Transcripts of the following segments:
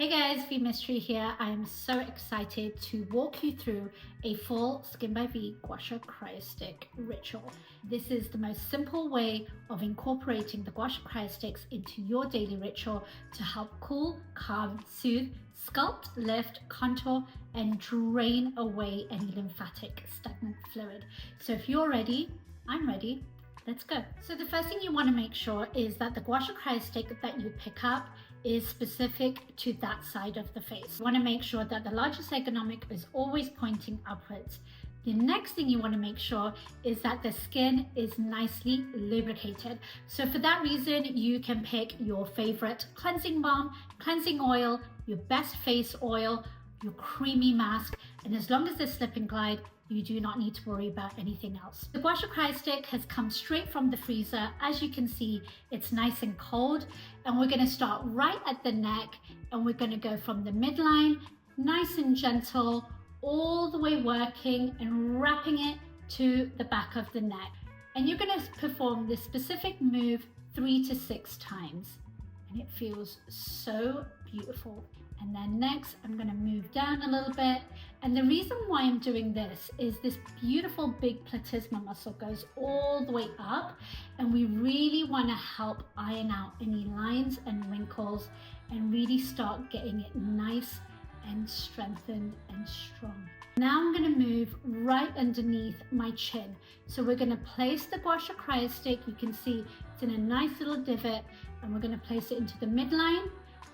Hey guys, V Mystery here. I am so excited to walk you through a full SKINBYVEE Gua Sha Cryo stick ritual. This is the most simple way of incorporating the Gua Sha Cryo sticks into your daily ritual to help cool, calm, soothe, sculpt, lift, contour, and drain away any lymphatic stagnant fluid. So if you're ready, I'm ready. Let's go. So the first thing you want to make sure is that the Gua Sha Cryo stick that you pick up is specific to that side of the face. You want to make sure that the largest ergonomic is always pointing upwards. The next thing you want to make sure is that the skin is nicely lubricated. So for that reason, you can pick your favorite cleansing balm, cleansing oil, your best face oil, your creamy mask, and as long as they slip and glide, you do not need to worry about anything else. The Gua Sha Cryo stick has come straight from the freezer. As you can see, it's nice and cold, and we're gonna start right at the neck, and we're gonna go from the midline, nice and gentle, all the way working and wrapping it to the back of the neck. And you're gonna perform this specific move 3 to 6 times, and it feels so beautiful. And then next, I'm gonna move down a little bit. And the reason why I'm doing this is this beautiful big platysma muscle goes all the way up, and we really wanna help iron out any lines and wrinkles and really start getting it nice and strengthened and strong. Now I'm gonna move right underneath my chin. So we're gonna place the Gua Sha Cryo stick. You can see it's in a nice little divot, and we're gonna place it into the midline.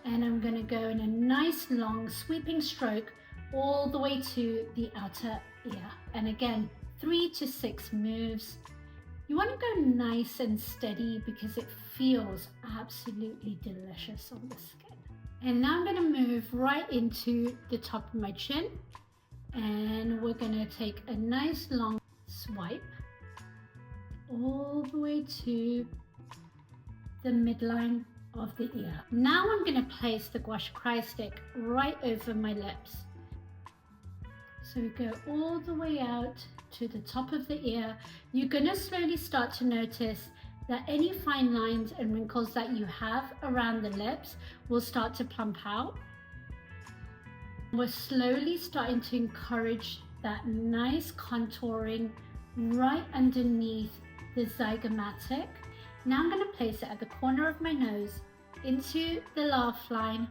And I'm gonna go in a nice long sweeping stroke all the way to the outer ear. And again, 3 to 6 moves. You wanna go nice and steady because it feels absolutely delicious on the skin. And now I'm gonna move right into the top of my chin. And we're gonna take a nice long swipe all the way to the midline of the ear. Now I'm going to place the Gua Sha Cryo stick right over my lips. So we go all the way out to the top of the ear. You're going to slowly start to notice that any fine lines and wrinkles that you have around the lips will start to plump out. We're slowly starting to encourage that nice contouring right underneath the zygomatic. Now I'm going to place it at the corner of my nose into the laugh line,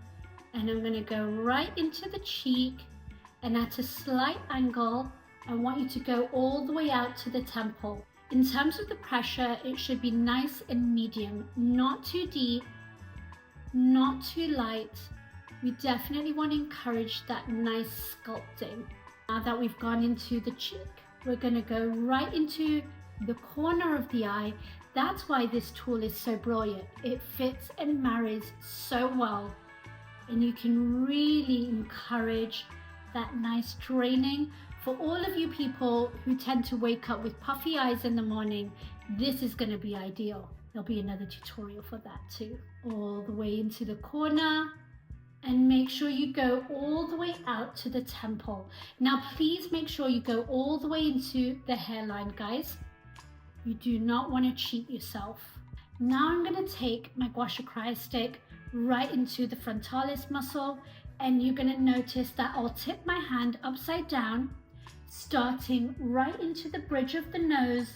and I'm going to go right into the cheek, and at a slight angle I want you to go all the way out to the temple. In terms of the pressure, it should be nice and medium, not too deep, not too light. We definitely want to encourage that nice sculpting. Now that we've gone into the cheek, we're going to go right into the corner of the eye. That's why this tool is so brilliant. It fits and marries so well, and you can really encourage that nice draining. For all of you people who tend to wake up with puffy eyes in the morning, this is going to be ideal. There'll be another tutorial for that too. All the way into the corner, and make sure you go all the way out to the temple. Now please make sure you go all the way into the hairline, guys. You do not want to cheat yourself. Now I'm going to take my Gua Sha Cryo stick right into the frontalis muscle, and you're going to notice that I'll tip my hand upside down, starting right into the bridge of the nose,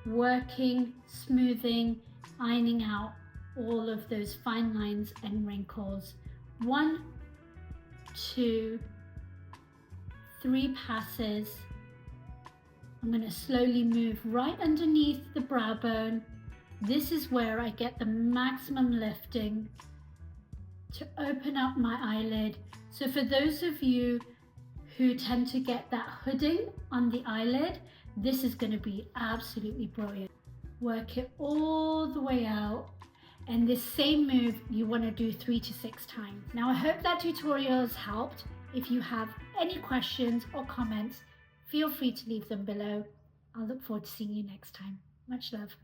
working, smoothing, ironing out all of those fine lines and wrinkles. 1, 2, 3 passes. I'm going to slowly move right underneath the brow bone. This is where I get the maximum lifting to open up my eyelid. So for those of you who tend to get that hooding on the eyelid, this is going to be absolutely brilliant. Work it all the way out. And this same move you want to do 3 to 6 times. Now I hope that tutorial has helped. If you have any questions or comments, feel free to leave them below. I'll look forward to seeing you next time. Much love.